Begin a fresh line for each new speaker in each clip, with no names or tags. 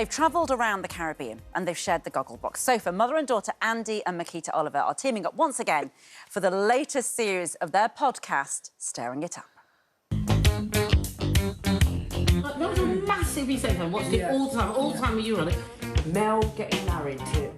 They've travelled around the Caribbean and they've shared the goggle box. So for mother and daughter Andi and Miquita Oliver are teaming up once again for the latest series of their podcast, Stirring It Up.
That was a massive reset. I watched it all the time when you were on it.
Mel getting married to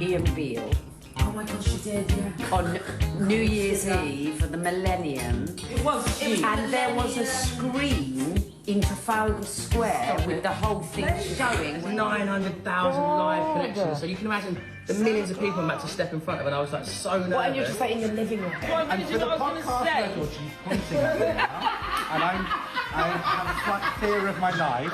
Ian Beale.
Oh my gosh, she did, yeah.
On New Year's Eve of the millennium.
It was huge.
And there was a screen in Trafalgar Square with the whole thing showing.
900,000 live connections. So you can imagine the millions of people I'm about to step in front of, and I was like so nervous.
What, and you're just like in your living room?
And for the podcast record, she's pointing at me now, and I have a slight fear of my life.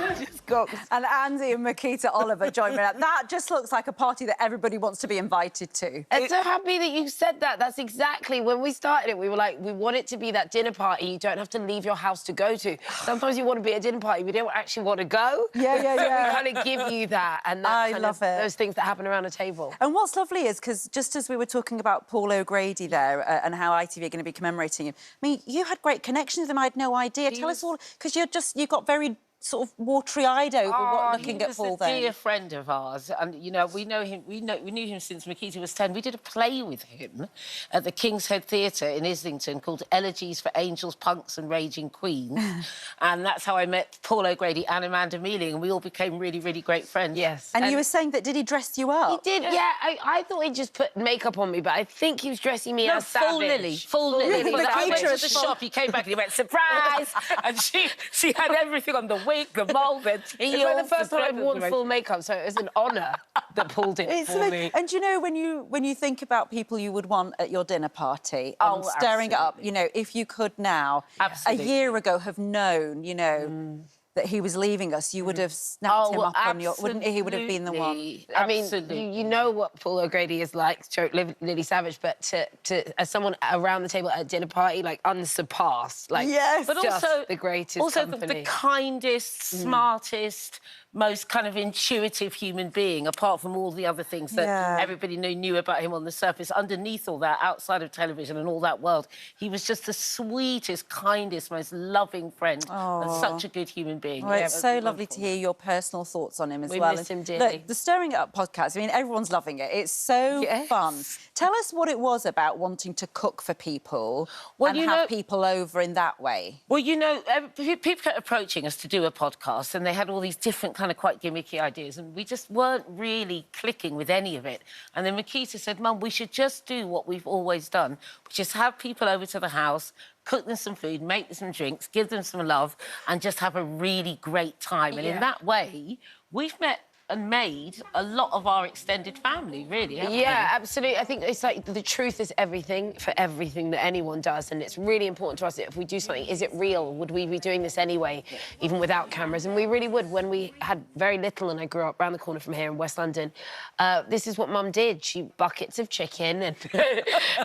And Andi and Miquita Oliver join me now. That just looks like a party that everybody wants to be invited to.
I'm so happy that you said that. That's exactly, when we started it, we were like, we want it to be that dinner party you don't have to leave your house to go to. Sometimes you want to be at a dinner party, we don't actually want to go.
Yeah.
We kind of give you that, and
I love it.
Those things that happen around a table.
And what's lovely is, because just as we were talking about Paul O'Grady there and how ITV are going to be commemorating him, I mean, you had great connections with him, I had no idea. Tell us all, because you got very sort of watery-eyed over looking at Paul then.
He was a dear friend of ours, and you know we knew him since Miquita was 10. We did a play with him at the King's Head Theatre in Islington called Elegies for Angels, Punks and Raging Queens, and that's how I met Paul O'Grady and Amanda Mealing, and we all became really, really great friends.
Yes.
And you were saying that, did he dress you up?
He did, yeah. I thought he'd just put makeup on me, but I think he was dressing me as
full
Savage.
Lily. Full Lily.
Miquita
I went to the
was
shop, he came back and he went, surprise! And she had everything on, the wig, the mole, the heels.
It's like the first time I've worn full makeup, so it was an honour that pulled it for me.
And do you know, when you think about people you would want at your dinner party, stirring it up, you know, if you could now, a year ago, have known, you know, that he was leaving us, you would have snapped him up on your... Wouldn't he? He would have been the one.
I mean, you know what Paul O'Grady is like, stroke Lily Savage, but to as someone around the table at a dinner party, like, unsurpassed. Like,
yes.
But
just
also
the greatest
also
company.
the kindest, smartest, most kind of intuitive human being, apart from all the other things that everybody knew about him on the surface. Underneath all that, outside of television and all that world, he was just the sweetest, kindest, most loving friend and such a good human being.
Well, it's so lovely to hear your personal thoughts on him as well.
We miss him dearly.
Look, the Stirring It Up podcast, I mean, everyone's loving it. It's so fun. Tell us what it was about wanting to cook for people and have people over in that way.
Well, you know, people kept approaching us to do a podcast, and they had all these different kind of quite gimmicky ideas, and we just weren't really clicking with any of it. And then Miquita said, Mum, we should just do what we've always done, which is have people over to the house, cook them some food, make them some drinks, give them some love, and just have a really great time. And in that way, we've met and made a lot of our extended family, really, haven't we?
Absolutely. I think it's like the truth is everything for everything that anyone does, and it's really important to us that if we do something, is it real? Would we be doing this anyway, even without cameras? And we really would. When we had very little, and I grew up round the corner from here in West London, this is what Mum did. She buckets of chicken and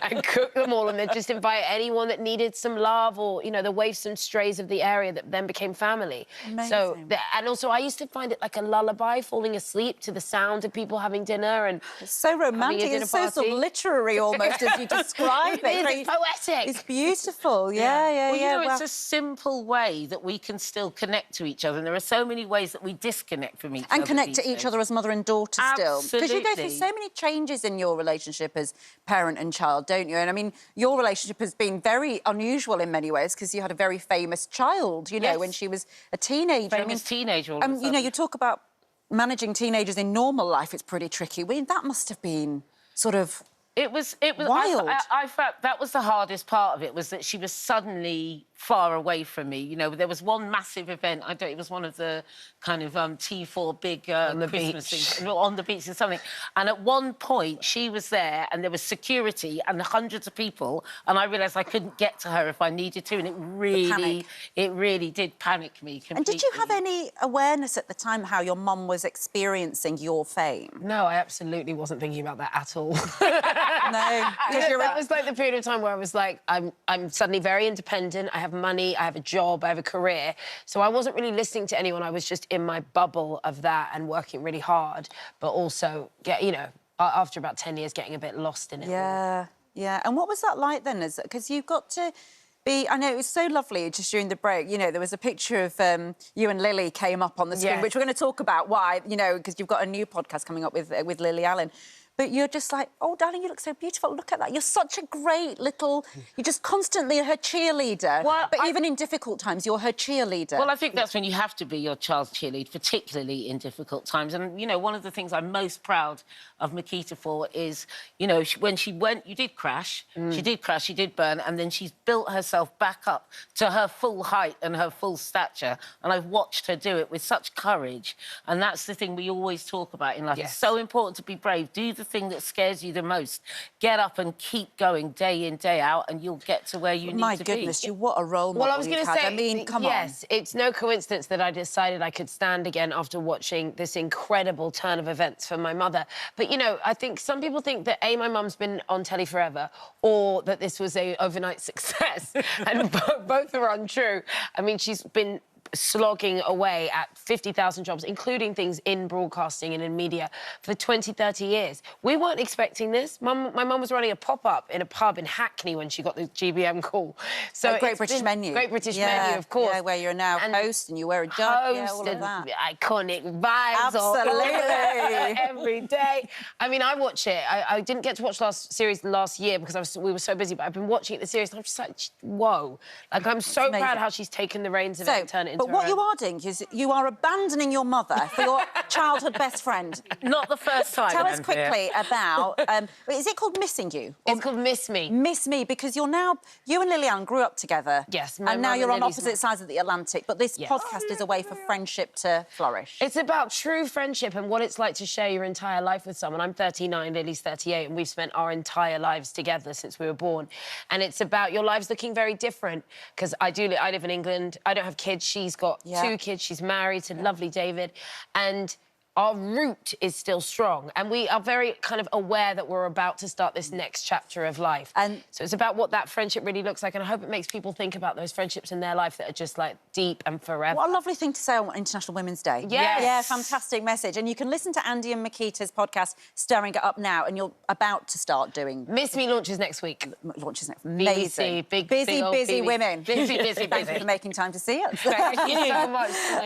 and cooked them all, and then just invite anyone that needed some love, or, you know, the waifs and strays of the area that then became family.
Amazing.
So, and also I used to find it like a lullaby, falling asleep to the sound of people having dinner. And
it's so romantic. It's so sort of literary almost as you describe it.
It's poetic.
It's beautiful. Yeah.
Well, you know, it's a simple way that we can still connect to each other, and there are so many ways that we disconnect from each other.
And connect to each other as mother and daughter still. Because you go through so many changes in your relationship as parent and child, don't you? And I mean, your relationship has been very unusual in many ways, because you had a very famous child, you know, when she was a teenager.
Famous teenager all of a sudden.
You know, you talk about managing teenagers in normal life, it's pretty tricky. I mean, that must have been sort of
It was
wild.
I felt that was the hardest part of it, was that she was suddenly far away from me. You know, there was one massive event. It was one of the kind of T4 big Christmas things on the beach or something. And at one point, she was there, and there was security and hundreds of people, and I realised I couldn't get to her if I needed to, and it really did panic me completely.
And did you have any awareness at the time how your mum was experiencing your fame?
No, I absolutely wasn't thinking about that at all.
No.
That was like the period of time where I was like, I'm suddenly very independent. I have money, I have a job, I have a career. So I wasn't really listening to anyone. I was just in my bubble of that and working really hard, but also, you know, after about 10 years, getting a bit lost in it.
Yeah. And what was that like then? Because you've got to I know, it was so lovely just during the break. You know, there was a picture of you and Lily came up on the screen, which we're going to talk about why, you know, because you've got a new podcast coming up with Lily Allen. But you're just like, oh, darling, you look so beautiful. Look at that. You're such a great little... You're just constantly her cheerleader. Well, but even in difficult times, you're her cheerleader.
Well, I think that's when you have to be your child's cheerleader, particularly in difficult times. And, you know, one of the things I'm most proud of Miquita for is, you know, when she went... You did crash. She did crash, she did burn, and then she's built herself back up to her full height and her full stature. And I've watched her do it with such courage. And that's the thing we always talk about in life. It's so important to be brave. Do the thing that scares you the most. Get up and keep going day in, day out, and you'll get to where you need to be.
My goodness, what a role model.
Well, I was going to say,
I mean, come on.
Yes, it's no coincidence that I decided I could stand again after watching this incredible turn of events for my mother. But, you know, I think some people think that, A, my mum's been on telly forever, or that this was an overnight success. And both are untrue. I mean, she's been slogging away at 50,000 jobs, including things in broadcasting and in media, for 20, 30 years. We weren't expecting this. My mum was running a pop-up in a pub in Hackney when she got the GBM call. So
Great British Menu.
Great British Menu, of course.
Yeah, where you're now host and you wear a jug, all of that.
Iconic vibes.
Absolutely.
Every day. I mean, I watch it. I didn't get to watch series last year because we were so busy, but I've been watching it the series and I'm just like, whoa. Like, I'm so proud how she's taken the reins of it and turned it into
But what you are doing is you are abandoning your mother for your childhood best friend.
Not the first time.
Tell us quickly about... is it called Missing You?
It's called Miss Me.
Miss Me, because you and Liliane grew up together.
Yes.
And now you're on opposite sides of the Atlantic. But this podcast is a way for friendship to flourish.
It's about true friendship and what it's like to share your entire life with someone. I'm 39, Lily's 38, and we've spent our entire lives together since we were born. And it's about your lives looking very different, because I live in England. I don't have kids. She's got 2 kids. She's married to lovely David. And our root is still strong. And we are very kind of aware that we're about to start this next chapter of life. And so it's about what that friendship really looks like. And I hope it makes people think about those friendships in their life that are just, like, deep and forever.
What a lovely thing to say on International Women's Day.
Yes.
Yeah, fantastic message. And you can listen to Andi and Miquita's podcast, Stirring It Up Now, and you're about to start doing...
Miss Me launches next week.
Launches next week. Amazing.
BBC,
busy women.
Busy.
Thank you for making time to see us.
Thank you so much.